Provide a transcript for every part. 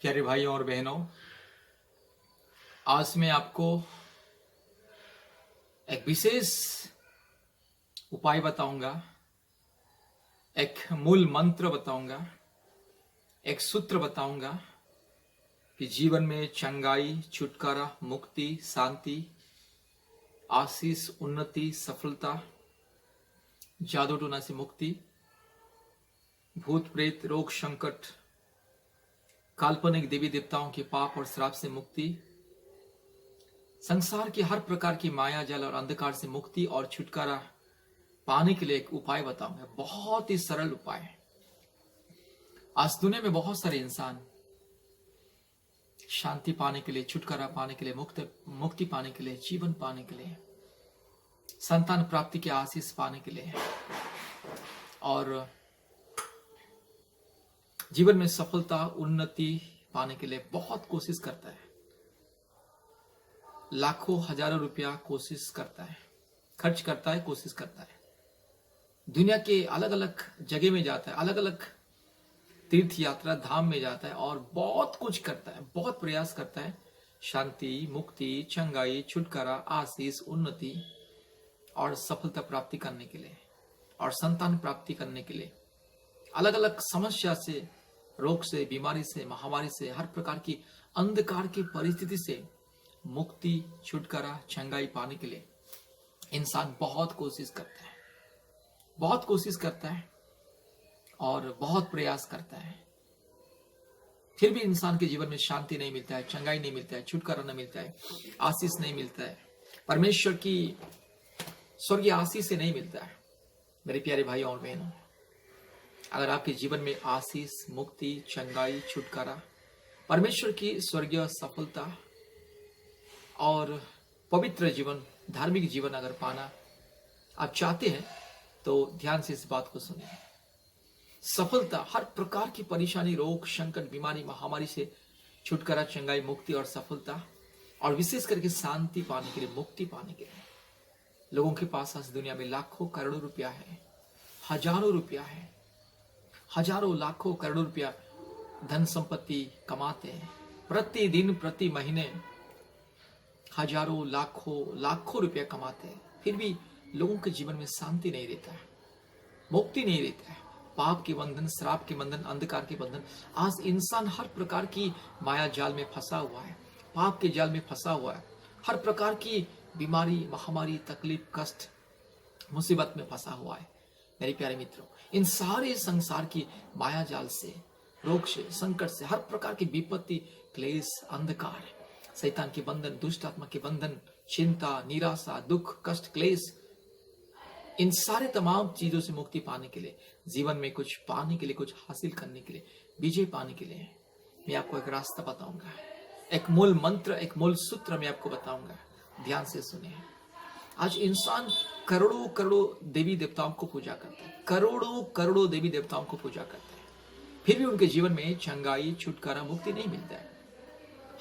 प्यारे भाइयों और बहनों, आज मैं आपको एक विशेष उपाय बताऊंगा, एक मूल मंत्र बताऊंगा, एक सूत्र बताऊंगा कि जीवन में चंगाई, छुटकारा, मुक्ति, शांति, आशीष, उन्नति, सफलता, जादू टोना से मुक्ति, भूत प्रेत, रोग, संकट, काल्पनिक देवी देवताओं के पाप और श्राप से मुक्ति, संसार की हर प्रकार की माया जाल और अंधकार से मुक्ति और छुटकारा पाने के लिए एक उपाय बताऊंगा। बहुत ही सरल उपाय है। आज दुनिया में बहुत सारे इंसान शांति पाने के लिए, छुटकारा पाने के लिए, मुक्ति पाने के लिए, जीवन पाने के लिए, संतान प्राप्ति के आशीष पाने के लिए और जीवन में सफलता, उन्नति पाने के लिए बहुत कोशिश करता है। लाखों हजारों रुपया कोशिश करता है, खर्च करता है, कोशिश करता है। दुनिया के अलग अलग जगह में जाता है, अलग अलग तीर्थ यात्रा धाम में जाता है और बहुत कुछ करता है, बहुत प्रयास करता है शांति, मुक्ति, चंगाई, छुटकारा, आशीष, उन्नति और सफलता प्राप्ति करने के लिए और संतान प्राप्ति करने के लिए। अलग अलग समस्या से, रोग से, बीमारी से, महामारी से, हर प्रकार की अंधकार की परिस्थिति से मुक्ति, छुटकारा, चंगाई पाने के लिए इंसान बहुत कोशिश करता है, बहुत कोशिश करता है और बहुत प्रयास करता है। फिर भी इंसान के जीवन में शांति नहीं मिलता है, चंगाई नहीं मिलता है, छुटकारा नहीं मिलता है, आशीष नहीं मिलता है, परमेश्वर की स्वर्गीय आशीष से नहीं मिलता है। मेरे प्यारे भाई और बहनों, अगर आपके जीवन में आशीष, मुक्ति, चंगाई, छुटकारा, परमेश्वर की स्वर्गीय सफलता और पवित्र जीवन, धार्मिक जीवन अगर पाना आप चाहते हैं तो ध्यान से इस बात को सुनिए। सफलता, हर प्रकार की परेशानी, रोग, संकट, बीमारी, महामारी से छुटकारा, चंगाई, मुक्ति और सफलता और विशेष करके शांति पाने के लिए, मुक्ति पाने के लिए लोगों के पास आज दुनिया में लाखों करोड़ों रुपया है, हजारों रुपया है, हजारों लाखों करोड़ों रुपया धन संपत्ति कमाते हैं। प्रतिदिन, प्रति महीने हजारों, लाखों रुपया कमाते हैं, फिर भी लोगों के जीवन में शांति नहीं रहता है, मुक्ति नहीं रहता है। पाप के बंधन, श्राप के बंधन, अंधकार के बंधन। आज इंसान हर प्रकार की माया जाल में फंसा हुआ है, पाप के जाल में फंसा हुआ है, हर प्रकार की बीमारी, महामारी, तकलीफ, कष्ट, मुसीबत में फंसा हुआ है। मेरे प्यारे मित्रों, इन सारे संसार की माया जाल से, रोग से, संकट से, हर प्रकार की विपत्ति, क्लेश, अंधकार, शैतान के बंधन, दुष्ट आत्मा के बंधन, चिंता, निराशा, दुख, कष्ट, क्लेश, इन सारे तमाम चीजों से मुक्ति पाने के लिए, जीवन में कुछ पाने के लिए, कुछ हासिल करने के लिए, विजय पाने के लिए मैं आपको एक रास्ता बताऊंगा, एक मूल मंत्र, एक मूल सूत्र मैं आपको बताऊंगा। ध्यान से सुनिए। आज इंसान करोड़ों करोड़ों देवी देवताओं को पूजा करता है, करोड़ों करोड़ों देवी देवताओं को पूजा करता है, फिर भी उनके जीवन में चंगाई, छुटकारा, मुक्ति नहीं मिलता है।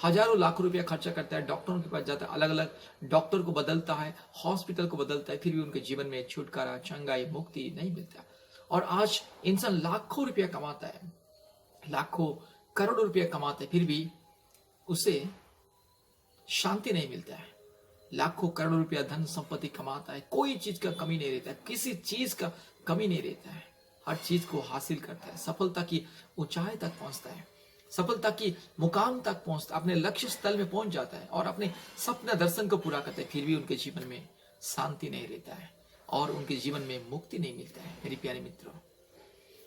हजारों लाखों रुपया खर्चा करता है, डॉक्टरों के पास जाता है, अलग अलग डॉक्टर को बदलता है, हॉस्पिटल को बदलता है, फिर भी उनके जीवन में छुटकारा, चंगाई, मुक्ति नहीं मिलता। और आज इंसान लाखों रुपया कमाता है, लाखों करोड़ों रुपया कमाता है, फिर भी उसे शांति नहीं मिलता है। लाखों करोड़ों रुपया धन संपत्ति कमाता है, कोई चीज का कमी नहीं रहता है, किसी चीज का कमी नहीं रहता है, हर चीज को हासिल करता है, सफलता की ऊंचाई तक पहुंचता है, सफलता की मुकाम तक पहुंचता, अपने लक्ष्य स्थल में पहुंच जाता है और अपने सपना दर्शन को पूरा करता है, फिर भी उनके जीवन में शांति नहीं रहता है और उनके जीवन में मुक्ति नहीं मिलता है। मेरे प्यारे मित्रों,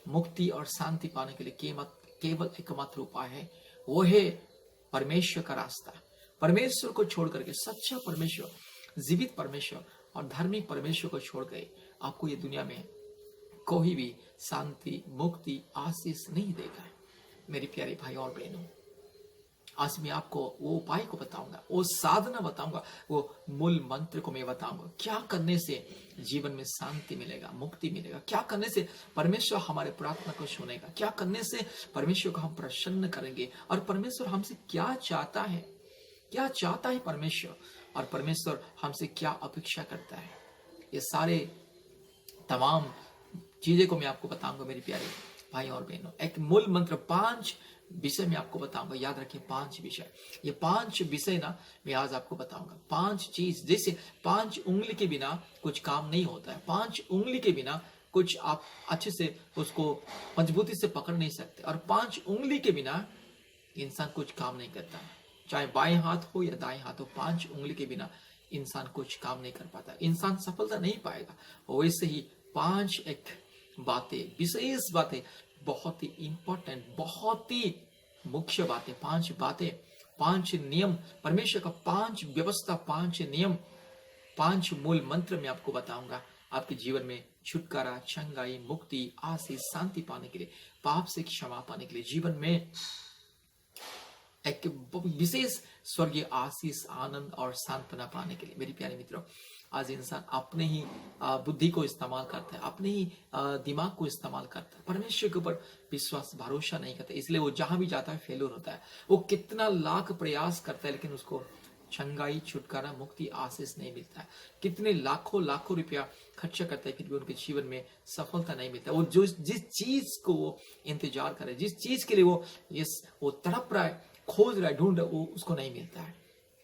मुक्ति और शांति पाने के लिए केवल एकमात्र उपाय है, वो है परमेश्वर का रास्ता। परमेश्वर को छोड़ करके, सच्चा परमेश्वर, जीवित परमेश्वर और धार्मिक परमेश्वर को छोड़ गए आपको ये दुनिया में कोई भी शांति, मुक्ति, आशीष नहीं देगा। मेरे प्यारे भाई और बहनों, आज मैं आपको वो उपाय को बताऊंगा, वो साधना बताऊंगा, वो मूल मंत्र को मैं बताऊंगा। क्या करने से जीवन में शांति मिलेगा, मुक्ति मिलेगा, क्या करने से परमेश्वर हमारे प्रार्थना को सुनेगा, क्या करने से परमेश्वर को हम प्रसन्न करेंगे और परमेश्वर हमसे क्या चाहता है, क्या चाहता है परमेश्वर और परमेश्वर हमसे क्या अपेक्षा करता है। ये सारे तमाम चीजें को मैं आपको बताऊंगा मेरे प्यारे भाई और बहनों। एक मूल मंत्र, 5 विषय मैं आपको बताऊंगा। याद रखिए 5 विषय। ये 5 विषय ना मैं आज आपको बताऊंगा। 5 चीज, जैसे 5 उंगली के बिना कुछ काम नहीं होता है। 5 उंगली के बिना कुछ आप अच्छे से उसको मजबूती से पकड़ नहीं सकते, और 5 उंगली के बिना इंसान कुछ काम नहीं करता है। चाहे बाएं हाथ हो या दाएं हाथ हो, 5 उंगली के बिना इंसान कुछ काम नहीं कर पाता, इंसान सफलता नहीं पाएगा। वैसे ही 5 एक बातें, विशेष बातें, बहुत ही इंपॉर्टेंट, बहुत ही मुख्य बातें, 5 बातें, 5 नियम, परमेश्वर का 5 व्यवस्था, 5 नियम, 5 मूल मंत्र मैं आपको बताऊंगा आपके जीवन में छुटकारा, चंगाई, मुक्ति, आशीष, शांति पाने के लिए, पाप से क्षमा पाने के लिए, जीवन में एक विशेष स्वर्गीय आशीष, आनंद और सांत्वना पाने के लिए। मेरे प्यारे मित्रों, आज इंसान अपने ही बुद्धि को इस्तेमाल करता है, अपने ही दिमाग को इस्तेमाल करता है, परमेश्वर के ऊपर विश्वास भरोसा नहीं करता, इसलिए वो जहां भी जाता है फेल्योर होता है। वो कितना लाख प्रयास करता है लेकिन उसको चंगाई, छुटकारा, मुक्ति, आशीष नहीं मिलता है। कितने लाखों लाखों रुपया खर्चा करता है फिर भी उनके जीवन में सफलता नहीं मिलता। वो जो जिस चीज को वो इंतजार करे, जिस चीज के लिए वो तड़प रहा है, खोज रहा है, ढूंढ रहा है, वो उसको नहीं मिलता है।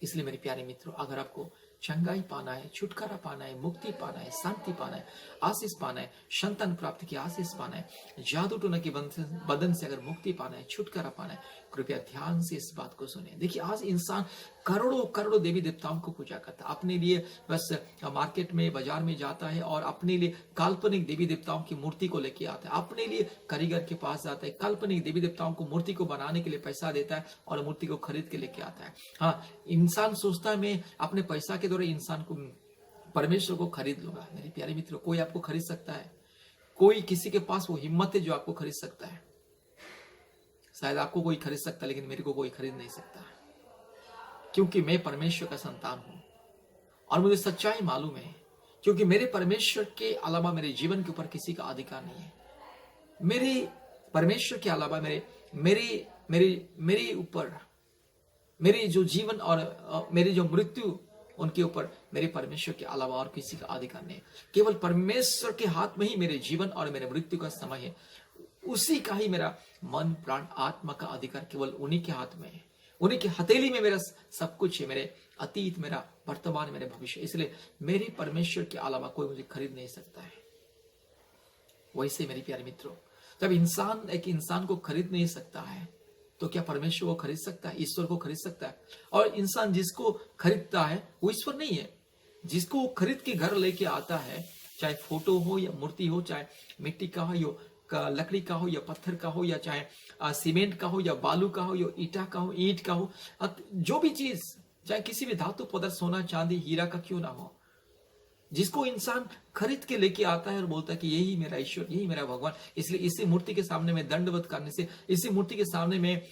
इसलिए मेरे प्यारे मित्रों, अगर आपको चंगाई पाना है, छुटकारा पाना है, मुक्ति पाना है, शांति पाना है, आशीष पाना है, संतान प्राप्त की आशीष पाना है, जादू टोना के बंधन से अगर मुक्ति पाना है, छुटकारा पाना है, कृपया ध्यान से इस बात को सुने। देखिए, आज इंसान करोड़ों करोड़ों देवी देवताओं को पूजा करता है, अपने लिए बस मार्केट में, बाजार में जाता है और अपने लिए काल्पनिक देवी देवताओं की मूर्ति को लेके आता है, अपने लिए कारीगर के पास जाता है, काल्पनिक देवी देवताओं को मूर्ति को बनाने के लिए पैसा देता है और मूर्ति को खरीद के लेके आता है। हाँ, इंसान सोचता है मैं अपने पैसा के द्वारा इंसान को, परमेश्वर को खरीद लूंगा। मेरे प्यारे मित्रों, कोई आपको खरीद सकता है? कोई, किसी के पास वो हिम्मत है जो आपको खरीद सकता है? शायद आपको कोई खरीद सकता है लेकिन मेरे को कोई खरीद नहीं सकता, क्योंकि मैं परमेश्वर का संतान हूं और मुझे सच्चाई मालूम है, क्योंकि मेरे परमेश्वर के अलावा मेरे जीवन के ऊपर किसी का अधिकार नहीं है। मेरे परमेश्वर के अलावा मेरे ऊपर, मेरे जो जीवन और मेरी जो मृत्यु, उनके ऊपर मेरे परमेश्वर के अलावा और किसी का अधिकार नहीं। केवल परमेश्वर के हाथ में ही मेरे जीवन और मेरे मृत्यु का समय है। उसी का ही मेरा मन, प्राण, आत्मा का अधिकार केवल उन्हीं के हाथ में है। उन्हीं की हथेली में मेरा सब कुछ है, मेरे अतीत, मेरा वर्तमान, मेरे भविष्य। इसलिए मेरे परमेश्वर के अलावा कोई मुझे खरीद नहीं सकता है। वैसे मेरे प्यारे मित्रों, जब इंसान एक इंसान को खरीद नहीं सकता है तो क्या परमेश्वर को खरीद सकता है, ईश्वर को खरीद सकता है? और इंसान जिसको खरीदता है वो ईश्वर नहीं है। जिसको वो खरीद के घर लेके आता है, चाहे फोटो हो या मूर्ति हो, चाहे मिट्टी का हो या लकड़ी का हो या पत्थर का हो, या चाहे सीमेंट का हो या बालू का हो या ईटा का हो, ईंट का हो, जो भी चीज, चाहे किसी भी धातु पदार्थ, सोना चांदी हीरा का क्यों ना हो, जिसको इंसान खरीद के लेके आता है और बोलता है कि यही मेरा ईश्वर, यही मेरा भगवान, इसलिए इसी मूर्ति के सामने में दंडवत करने से, इसी मूर्ति के सामने में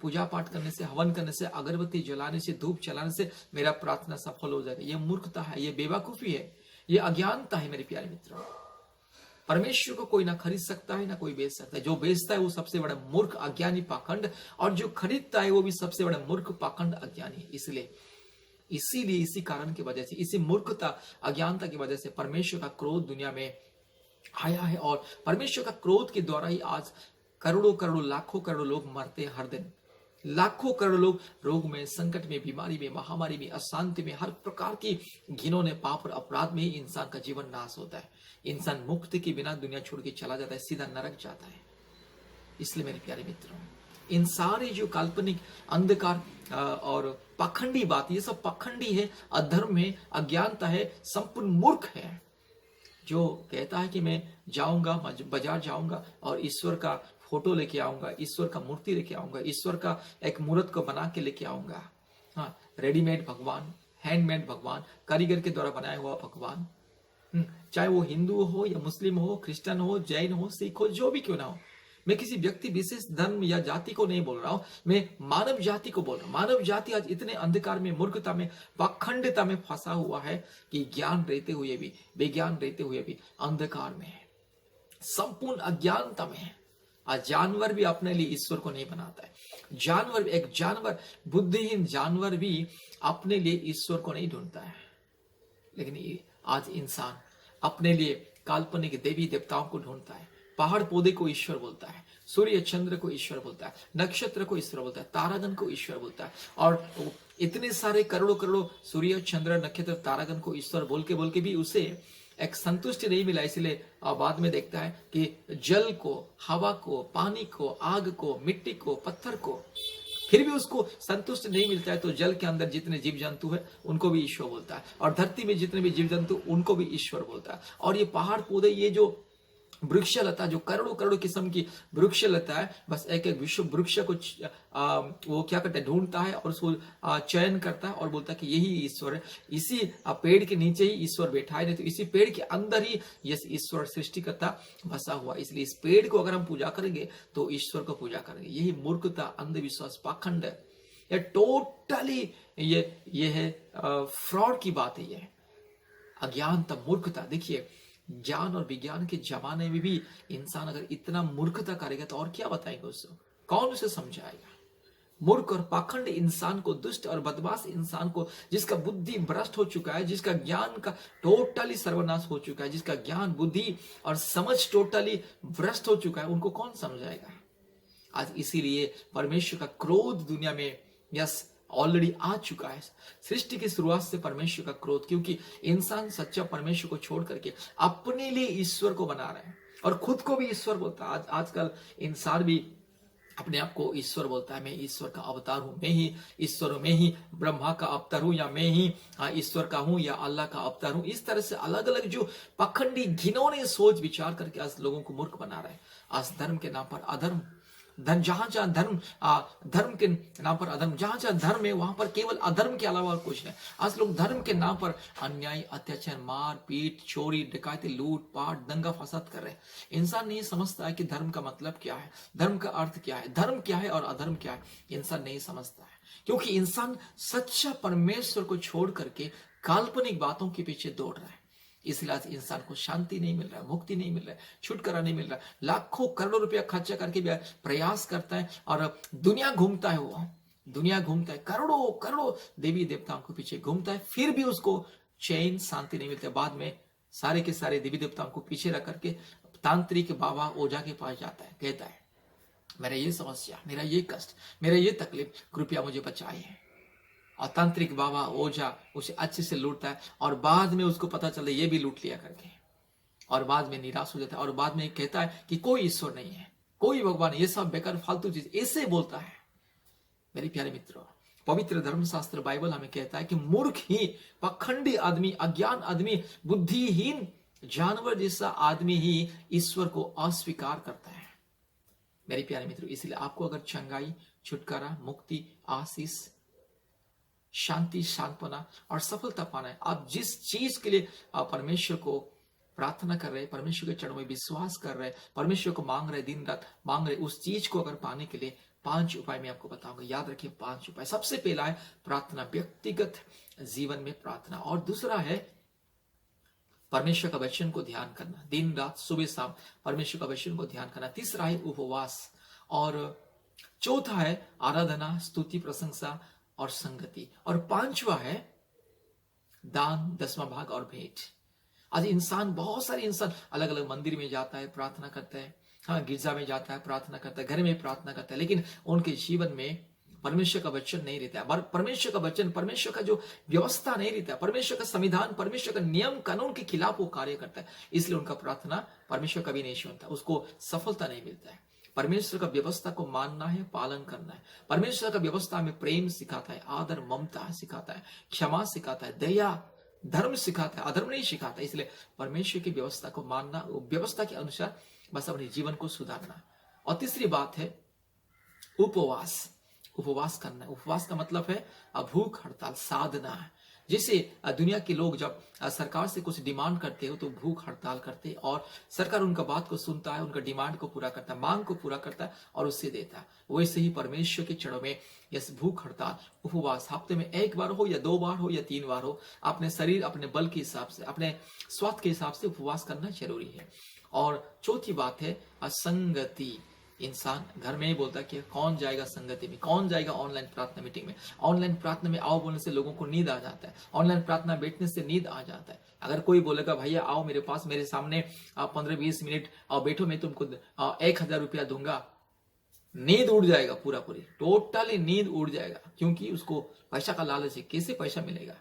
पूजा पाठ करने से, हवन करने से, अगरबत्ती जलाने से, धूप जलाने से मेरा प्रार्थना सफल हो जाएगा। ये मूर्खता है, ये बेवकूफी है, ये अज्ञानता है मेरे प्यारे मित्रों। परमेश्वर को कोई ना खरीद सकता है ना कोई बेच सकता है। जो बेचता है वो सबसे बड़ा मूर्ख, अज्ञानी, पाखंड, और जो खरीदता है वो भी सबसे बड़ा मूर्ख, पाखंड, अज्ञानी है। इसीलिए इसी कारण की वजह से, इसी मूर्खता, अज्ञानता की वजह से परमेश्वर का क्रोध दुनिया में आया है, और परमेश्वर का क्रोध के द्वारा ही आज करोड़ों करोड़ों, लाखों करोड़ों लोग मरते हैं हर दिन। लाखों करोड़ लोग रोग में, संकट में, बीमारी में, महामारी में, अशांति में, हर प्रकार की घिनौने, पाप और अपराध में ही इंसान का जीवन नाश होता है। इंसान मुक्ति के बिना दुनिया छोड़ के चला जाता है, सीधा नरक जाता है। इसलिए मेरे प्यारे मित्रों, इन सारे जो काल्पनिक, अंधकार और पाखंडी बात, ये सब पाखंडी है, अधर्म है, अज्ञानता है, संपूर्ण मूर्ख है। जो कहता है कि मैं जाऊंगा, बाजार जाऊंगा और ईश्वर का फोटो लेके आऊंगा, ईश्वर का मूर्ति लेके आऊंगा, ईश्वर का एक मूर्त को बना के लेके आऊंगा। हाँ, रेडीमेड भगवान, हैंडमेड भगवान, कारीगर के द्वारा बनाया हुआ भगवान, चाहे वो हिंदू हो या मुस्लिम हो, क्रिश्चियन हो, जैन हो, सिख हो, जो भी क्यों ना हो। मैं किसी व्यक्ति विशेष, धर्म या जाति को नहीं बोल रहा हूं, मैं मानव जाति को बोल रहा हूं। मानव जाति आज इतने अंधकार में, मूर्खता में, पाखंडता में फंसा हुआ है कि ज्ञान रहते हुए भी, विज्ञान रहते हुए भी अंधकार में है, संपूर्ण अज्ञानता में है। आज जानवर भी अपने लिए ईश्वर को नहीं बनाता है। जानवर, एक जानवर, बुद्धिहीन जानवर भी अपने लिए ईश्वर को नहीं ढूंढता है, लेकिन आज इंसान अपने लिए काल्पनिक देवी देवताओं को ढूंढता है। पहाड़ पौधे को ईश्वर बोलता है, सूर्य चंद्र को ईश्वर बोलता है, नक्षत्र को ईश्वर बोलता है, तारागण को ईश्वर बोलता है। और इतने सारे करोड़ों करोड़ों सूर्य चंद्र नक्षत्र तारागण को ईश्वर बोल के भी उसे एक संतुष्टि नहीं मिला। इसलिए बाद में देखता है कि जल को, हवा को, पानी को, आग को, मिट्टी को, पत्थर को, फिर भी उसको संतुष्ट नहीं मिलता है। तो जल के अंदर जितने जीव जंतु है उनको भी ईश्वर बोलता है, और धरती में जितने भी जीव जंतु उनको भी ईश्वर बोलता है। और ये पहाड़ पौधे, ये जो वृक्षलता, जो करोड़ों करोड़ों किस्म की वृक्षलता है, बस एक एक विश्व वृक्ष को वो क्या करता है, ढूंढता है और उसको चयन करता है और बोलता है कि यही ईश्वर है। इसी पेड़ के नीचे ही ईश्वर बैठा है, नहीं तो इसी पेड़ के अंदर ही ये ईश्वर सृष्टिकर्ता बसा हुआ। इसलिए इस पेड़ को अगर हम पूजा करेंगे तो ईश्वर को पूजा करेंगे। यही मूर्खता, अंधविश्वास, पाखंड है, ये टोटली ये है फ्रॉड की बात है, ये अज्ञानता, मूर्खता। देखिए, ज्ञान और विज्ञान के जमाने में भी इंसान अगर इतना मूर्खता करेगा तो और क्या बताएंगे उसको, कौन उसे समझाएगा। मूर्ख और पाखंड इंसान को, दुष्ट और बदमाश इंसान को, जिसका बुद्धि भ्रष्ट हो चुका है, जिसका ज्ञान का टोटली सर्वनाश हो चुका है, जिसका ज्ञान, बुद्धि और समझ टोटली भ्रष्ट हो चुका है, उनको कौन समझाएगा। आज इसीलिए परमेश्वर का क्रोध दुनिया में यस ऑलरेडी आ चुका है। सृष्टि की शुरुआत से परमेश्वर का क्रोध, क्योंकि इंसान सच्चा परमेश्वर को छोड़ करके अपने लिए ईश्वर को बना रहे हैं और खुद को भी ईश्वर बोलता है। आजकल इंसान भी अपने आप को ईश्वर बोलता है, मैं ईश्वर का अवतार हूं, मैं ही ईश्वर हूं, मैं ही ब्रह्मा का अवतार हूं, या मैं ही ईश्वर का हूं, या अल्लाह का अवतार हूं। इस तरह से अलग अलग जो पखंडी घिनौने सोच विचार करके आज लोगों को मूर्ख बना रहे हैं। आज धर्म के नाम पर अधर्म, जहां जहां धर्म के नाम पर अधर्म, जहां जहां धर्म है वहां पर केवल अधर्म के अलावा और कुछ नहीं। आज लोग धर्म के नाम पर अन्याय, अत्याचार, मार पीट, चोरी, डकैती, लूट पाट, दंगा फसाद कर रहे हैं। इंसान नहीं समझता है कि धर्म का मतलब क्या है, धर्म का अर्थ क्या है, धर्म क्या है और अधर्म क्या है। इंसान नहीं समझता है, क्योंकि इंसान सच्चा परमेश्वर को छोड़ करके काल्पनिक बातों के पीछे दौड़ रहा है। इसलिए आज इंसान को शांति नहीं मिल रहा है, मुक्ति नहीं मिल रहा है, छुटकारा नहीं मिल रहा है। लाखों करोड़ों रुपया खर्चा करके भी प्रयास करता है और दुनिया घूमता है, वो दुनिया घूमता है, करोड़ों करोड़ों देवी देवताओं के पीछे घूमता है, फिर भी उसको चैन, शांति नहीं मिलता। बाद में सारे के सारे देवी देवताओं को पीछे रख करके तांत्रिक बाबा, ओझा के पास जाता है, कहता है मेरा ये समस्या, मेरा ये कष्ट, मेरा ये तकलीफ, कृपया मुझे बचाइए। और तांत्रिक बाबा, ओझा उसे अच्छे से लूटता है और बाद में उसको पता चलता है ये भी लूट लिया करके, और बाद में निराश हो जाता है और बाद में कहता है कि कोई ईश्वर नहीं है, कोई भगवान, ये सब बेकार फालतू चीज, ऐसे बोलता है। मेरे प्यारे मित्रों, पवित्र धर्मशास्त्र बाइबल हमें कहता है कि मूर्ख ही, पखंडी आदमी, अज्ञान आदमी, बुद्धिहीन जानवर जैसा आदमी ही ईश्वर को अस्वीकार करता है। मेरे प्यारे मित्रों, इसलिए आपको अगर चंगाई, छुटकारा, मुक्ति, आशीष, शांति, सांत्वना और सफलता पाना है, आप जिस चीज के लिए आप परमेश्वर को प्रार्थना कर रहे हैं, परमेश्वर के चरणों में विश्वास कर रहे हैं, परमेश्वर को मांग रहे, दिन रात मांग रहे, उस चीज को अगर पाने के लिए 5 उपाय मैं आपको बताऊंगा। याद रखिए 5 उपाय। सबसे पहला है प्रार्थना, व्यक्तिगत जीवन में प्रार्थना। और दूसरा है परमेश्वर का वचन को ध्यान करना, दिन रात सुबह शाम परमेश्वर का वचन को ध्यान करना। तीसरा है उपवास, और चौथा है आराधना, स्तुति, प्रशंसा और संगति, और 5वां है दान, 10वां भाग और भेंट। आज इंसान, बहुत सारे इंसान अलग अलग मंदिर में जाता है, प्रार्थना करता है, हाँ गिरजा में जाता है, प्रार्थना करता है, घर में प्रार्थना करता है, लेकिन उनके जीवन में परमेश्वर का वचन नहीं रहता है। परमेश्वर का वचन, परमेश्वर का जो व्यवस्था नहीं रहता है, परमेश्वर का संविधान, परमेश्वर का नियम कानून के खिलाफ वो कार्य करता है, इसलिए उनका प्रार्थना परमेश्वर कभी नहीं सुनता, उसको सफलता नहीं मिलता है। परमेश्वर का व्यवस्था को मानना है, पालन करना है। परमेश्वर का व्यवस्था में प्रेम सिखाता है, आदर, ममता सिखाता है, क्षमा सिखाता है, दया, धर्म सिखाता है, अधर्म नहीं सिखाता। इसलिए परमेश्वर की व्यवस्था को मानना, व्यवस्था के अनुसार बस अपने जीवन को सुधारना। और तीसरी बात है उपवास, उपवास करना। उपवास का मतलब है भूख हड़ताल, साधना है। जैसे दुनिया के लोग जब सरकार से कुछ डिमांड करते हो तो भूख हड़ताल करते हैं, और सरकार उनका बात को सुनता है, उनका डिमांड को पूरा करता है, मांग को पूरा करता है और उससे देता है। वैसे ही परमेश्वर के चरणों में यस भूख हड़ताल, उपवास, हफ्ते में 1 बार हो या 2 बार हो या 3 बार हो, अपने शरीर, अपने बल के हिसाब से, अपने स्वास्थ्य के हिसाब से उपवास करना जरूरी है। और चौथी बात है संगति। इंसान घर में ही बोलता है कि कौन जाएगा संगति में, कौन जाएगा ऑनलाइन प्रार्थना मीटिंग में। ऑनलाइन प्रार्थना में आओ बोलने से लोगों को नींद आ जाता है, ऑनलाइन प्रार्थना बैठने से नींद आ जाता है। अगर कोई बोलेगा भैया आओ मेरे पास, मेरे सामने 15-20 मिनट आओ बैठो, मैं तुमको 1,000 रुपया दूंगा, नींद उड़ जाएगा, पूरा पूरी टोटली नींद उड़ जाएगा, क्योंकि उसको पैसा का लालच है। कैसे पैसा मिलेगा?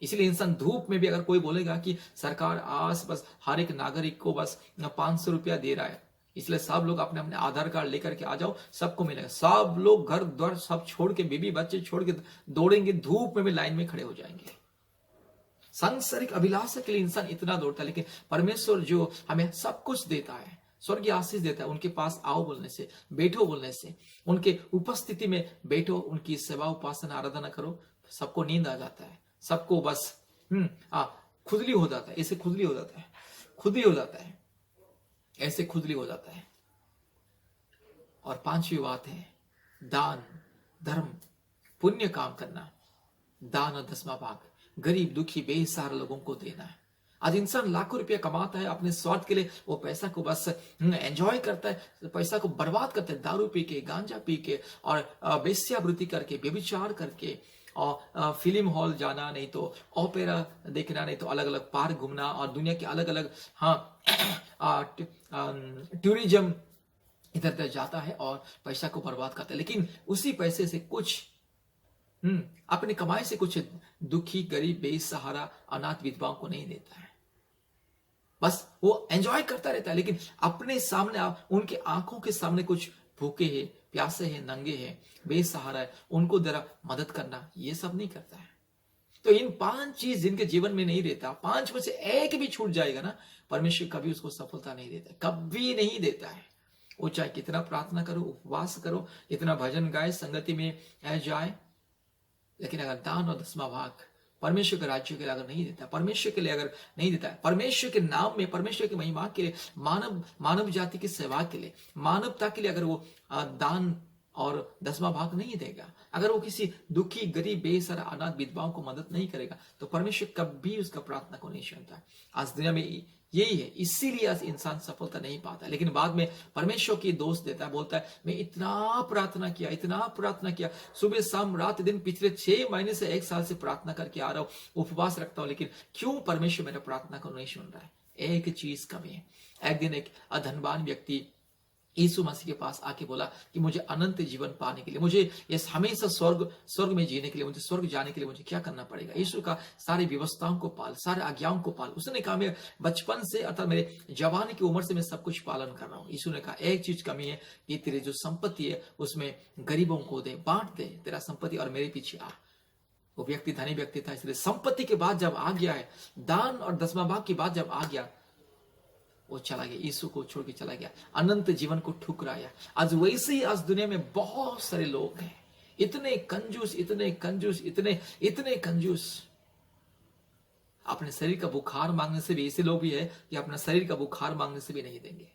इसलिए इंसान धूप में भी अगर कोई बोलेगा कि सरकार आज बस हर एक नागरिक को बस 500 रुपया दे रहा है, इसलिए सब लोग अपने अपने आधार कार्ड लेकर के आ जाओ, सबको मिलेगा, सब लोग घर द्वार सब छोड़ के, बीबी बच्चे छोड़ के दौड़ेंगे, धूप में भी लाइन में खड़े हो जाएंगे। सांसारिक अभिलाषा के लिए इंसान इतना दौड़ता है, लेकिन परमेश्वर जो हमें सब कुछ देता है, स्वर्गीय आशीष देता है, उनके पास आओ बोलने से, बैठो बोलने से, उनके उपस्थिति में बैठो, उनकी सेवा उपासना आराधना करो, सबको नींद आ जाता है, सबको बस खुजली हो जाता है, ऐसे खुजली हो जाता है, खुदी हो जाता है, ऐसे खुजली हो जाता है। और 5वीं बात है दान, धर्म, पुण्य काम करना, दान और 10वां भाग गरीब दुखी बेसहारा लोगों को देना है। आज इंसान लाखों रुपया कमाता है अपने स्वार्थ के लिए, वो पैसा को बस एंजॉय करता है, पैसा को बर्बाद करता है, दारू पी के, गांजा पी के और वेश्यावृत्ति करके, व्यभिचार करके, और फिल्म हॉल जाना, नहीं तो ओपेरा देखना, नहीं तो अलग अलग पार्क घूमना, और दुनिया के अलग अलग टूरिज्म इधर उधर जाता है और पैसा को बर्बाद करता है। लेकिन उसी पैसे से कुछ अपनी कमाई से कुछ दुखी गरीब बेसहारा अनाथ विधवाओं को नहीं देता है, बस वो एंजॉय करता रहता है। लेकिन अपने सामने उनके आंखों के सामने कुछ भूखे हैं, प्यासे हैं, नंगे हैं, बेसहारा है, उनको जरा मदद करना, ये सब नहीं करता है। तो इन 5 चीज जिनके जीवन में नहीं रहता, 5 में से एक भी छूट जाएगा ना, परमेश्वर कभी उसको सफलता नहीं देता, कभी नहीं देता है। वो चाहे कितना प्रार्थना करो, उपवास करो, इतना भजन गाए, संगति में जाए, लेकिन अगर दान और 10वां भाग परमेश्वर के राज्य के लिए अगर नहीं देता, परमेश्वर के लिए अगर नहीं देता है, परमेश्वर के नाम में, परमेश्वर की महिमा के लिए, मानव जाति की सेवा के लिए, मानवता के लिए अगर वो दान और 10वां भाग नहीं देगा, अगर वो किसी दुखी गरीब बेसहारा अनाथ विधवाओं को मदद नहीं करेगा, तो परमेश्वर कभी उसका प्रार्थना को नहीं सुनता। आज दुनिया में यही है, इसीलिए आज इंसान सफलता नहीं पाता। लेकिन बाद में परमेश्वर की दोष देता है, बोलता है मैं इतना प्रार्थना किया, इतना प्रार्थना किया, सुबह शाम रात दिन, पिछले 6 महीने से 1 साल से प्रार्थना करके आ रहा हूं, उपवास रखता हूं, लेकिन क्यों परमेश्वर मेरा प्रार्थना को नहीं सुन रहा है? एक चीज कमी है। एक दिन एक धनवान व्यक्ति यीशु मसीह के पास आके बोला कि मुझे अनंत जीवन पाने के लिए, मुझे ये हमेशा स्वर्ग में जीने के लिए, मुझे स्वर्ग जाने के लिए मुझे क्या करना पड़ेगा? यीशु का सारी व्यवस्थाओं को पाल, सारे आज्ञाओं को पाल। उसने कहा मैं बचपन से, अर्थात मेरे जवानी की उम्र से मैं सब कुछ पालन कर रहा हूँ। यीशु ने कहा एक चीज कमी है कि तेरी जो संपत्ति है उसमें गरीबों को दे, बांट दे तेरा संपत्ति, और मेरे पीछे आ। वो व्यक्ति धनी व्यक्ति था, इसलिए संपत्ति के बाद जब आ गया है, दान और 10वां भाग की बात जब आ गया, वो चला गया, यीशु को छोड़ के चला गया, अनंत जीवन को ठुकराया। आज वैसे ही आज दुनिया में बहुत सारे लोग हैं, इतने कंजूस, इतने कंजूस, इतने कंजूस, अपने शरीर का बुखार मांगने से भी ऐसे लोग भी है कि अपना शरीर का बुखार मांगने से भी नहीं देंगे।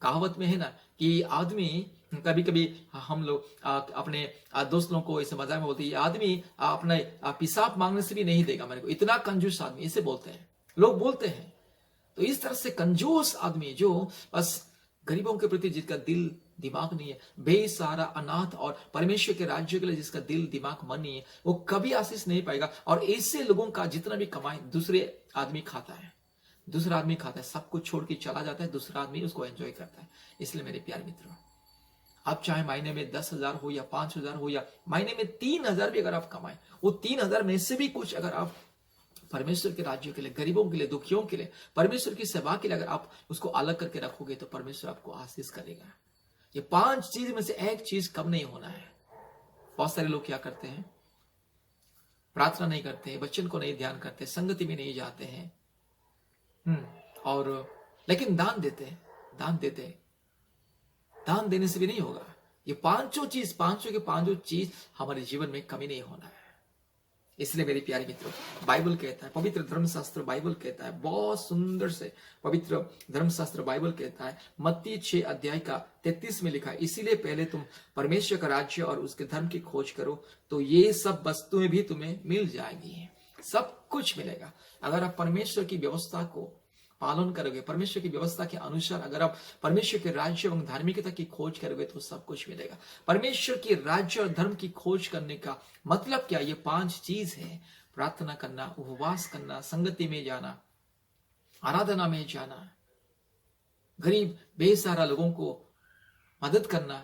कहावत में है ना कि आदमी, कभी कभी हम लोग अपने दोस्त लोगों को ऐसे मजाक में बोलते हैं, आदमी अपना पेशाब मांगने से भी नहीं देगा मेरे को, इतना कंजूस आदमी, ऐसे बोलते हैं लोग, बोलते हैं। तो इस तरह से कंजूस आदमी जो बस गरीबों के प्रति जिसका दिल दिमाग नहीं है, बेसहारा अनाथ और परमेश्वर के राज्य के लिए जिसका दिल दिमाग मन नहीं है, वो कभी आशीष नहीं पाएगा। और ऐसे लोगों का जितना भी कमाई दूसरे आदमी खाता है, दूसरा आदमी खाता है, सब कुछ छोड़ के चला जाता है, दूसरा आदमी उसको एंजॉय करता है। इसलिए मेरे प्यारे मित्रों, आप चाहे महीने में 10,000 हो या 5,000 हो या महीने में 3,000 भी अगर आप कमाए, वो 3,000 में से भी कुछ अगर आप परमेश्वर के राज्य के लिए, गरीबों के लिए, दुखियों के लिए, परमेश्वर की सेवा के लिए अगर आप उसको अलग करके रखोगे, तो परमेश्वर आपको आशीष करेगा। ये 5 चीज में से एक चीज कम नहीं होना है। बहुत सारे लोग क्या करते हैं, प्रार्थना नहीं करते हैं, वचन को नहीं ध्यान करते, संगति में नहीं जाते हैं, और लेकिन दान देते हैं, दान देने से भी नहीं होगा। ये 5 के 5 चीज हमारे जीवन में कमी नहीं होना है। इसलिए मेरे प्यारे मित्रों, बाइबल कहता है, पवित्र धर्मशास्त्र बाइबल कहता है, बहुत सुंदर से पवित्र धर्मशास्त्र बाइबल कहता है, मत्ती 6 अध्याय का 33 में लिखा है, इसीलिए पहले तुम परमेश्वर का राज्य और उसके धर्म की खोज करो, तो ये सब वस्तुएं भी तुम्हें मिल जाएंगी। सब कुछ मिलेगा। अगर आप परमेश्वर की व्यवस्था को, पालन करोगे, परमेश्वर की व्यवस्था के अनुसार अगर आप परमेश्वर के राज्य एवं धार्मिकता की खोज करोगे तो सब कुछ मिलेगा। परमेश्वर की राज्य और धर्म की खोज करने का मतलब क्या? ये 5 चीज है। प्रार्थना करना, उपवास करना, संगति में जाना, आराधना में जाना, गरीब बेसहारा लोगों को मदद करना,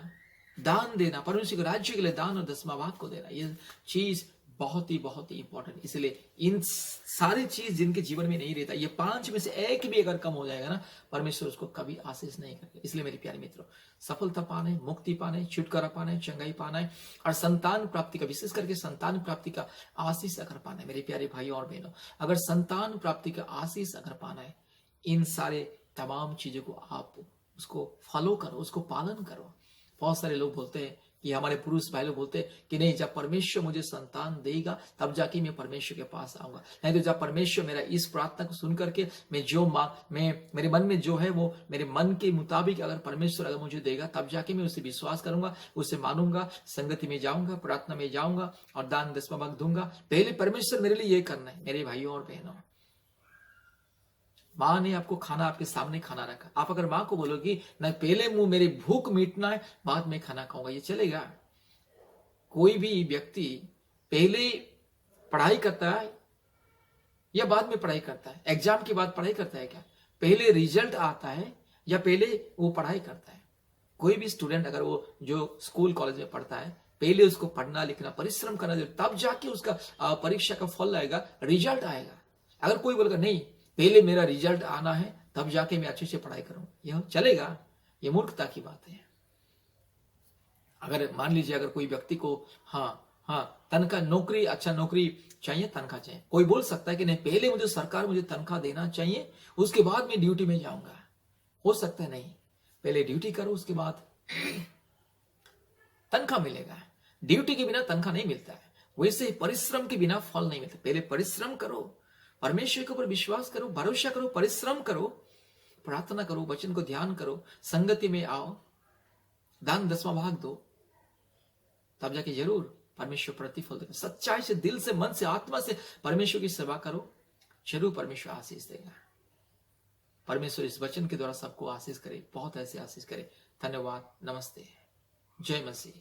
दान देना, परमेश्वर के राज्य के लिए दान और 10वां भाग को देना, ये चीज बहुत ही इंपॉर्टेंट। इसलिए इन सारी चीज जिनके जीवन में नहीं रहता, ये 5 में से एक भी अगर कम हो जाएगा ना, परमेश्वर उसको कभी आशीष नहीं करेगा। इसलिए मेरे प्यारे मित्रों, सफलता पाने, मुक्ति पाने, छुटकारा पाने, चंगाई पाना और संतान प्राप्ति का, विशेष करके संतान प्राप्ति का आशीष अगर पाना है मेरे प्यारे भाइयों और बहनों, अगर संतान प्राप्ति का आशीष अगर पाना है, इन सारे तमाम चीजों को आप उसको फॉलो करो, उसको पालन करो। बहुत सारे लोग बोलते हैं कि हमारे पुरुष भाई लोग बोलते हैं कि नहीं, जब परमेश्वर मुझे संतान देगा तब जाके मैं परमेश्वर के पास आऊंगा, नहीं तो जब परमेश्वर मेरा इस प्रार्थना को सुन करके मैं मेरे मन में जो है वो मेरे मन के मुताबिक अगर परमेश्वर अगर मुझे देगा तब जाके मैं उसे विश्वास करूंगा, उसे मानूंगा, संगति में जाऊंगा, प्रार्थना में जाऊंगा और दान 10वां भाग दूंगा। पहले परमेश्वर मेरे लिए ये करना है मेरे भाइयों और बहनों। माँ ने आपको खाना आपके सामने खाना रखा, आप अगर माँ को बोलोगी ना पहले मुंह मेरी भूख मिटना है बाद में खाना खाऊंगा, ये चलेगा? कोई भी व्यक्ति पहले पढ़ाई करता है या बाद में पढ़ाई करता है? एग्जाम के बाद पढ़ाई करता है क्या? पहले रिजल्ट आता है या पहले वो पढ़ाई करता है? कोई भी स्टूडेंट अगर वो जो स्कूल कॉलेज में पढ़ता है, पहले उसको पढ़ना लिखना परिश्रम करना, तब जाके उसका परीक्षा का फल आएगा, रिजल्ट आएगा। अगर कोई बोलेगा नहीं पहले मेरा रिजल्ट आना है तब जाके मैं अच्छे से पढ़ाई करूं, यह चलेगा? यह मूर्खता की बात है। अगर मान लीजिए अगर कोई व्यक्ति को तनख्वाह, नौकरी, अच्छा नौकरी चाहिए, तनख्वाह चाहिए, कोई बोल सकता है कि नहीं पहले मुझे सरकार मुझे तनख्वाह देना चाहिए उसके बाद मैं ड्यूटी में जाऊंगा। हो सकता है नहीं, पहले ड्यूटी करो उसके बाद तनख्वाह मिलेगा। ड्यूटी के बिना तनख्वाह नहीं मिलता है, वैसे ही परिश्रम के बिना फल नहीं मिलता। पहले परिश्रम करो, परमेश्वर के ऊपर विश्वास करो, भरोसा करो, परिश्रम करो, प्रार्थना करो, वचन को ध्यान करो, संगति में आओ, दान 10वां भाग दो, तब जाके जरूर परमेश्वर प्रतिफल देगा। सच्चाई से, दिल से, मन से, आत्मा से परमेश्वर की सेवा करो, जरूर परमेश्वर आशीष देगा। परमेश्वर इस वचन के द्वारा सबको आशीष करे, बहुत ऐसे आशीष करे। धन्यवाद, नमस्ते, जय मसीह।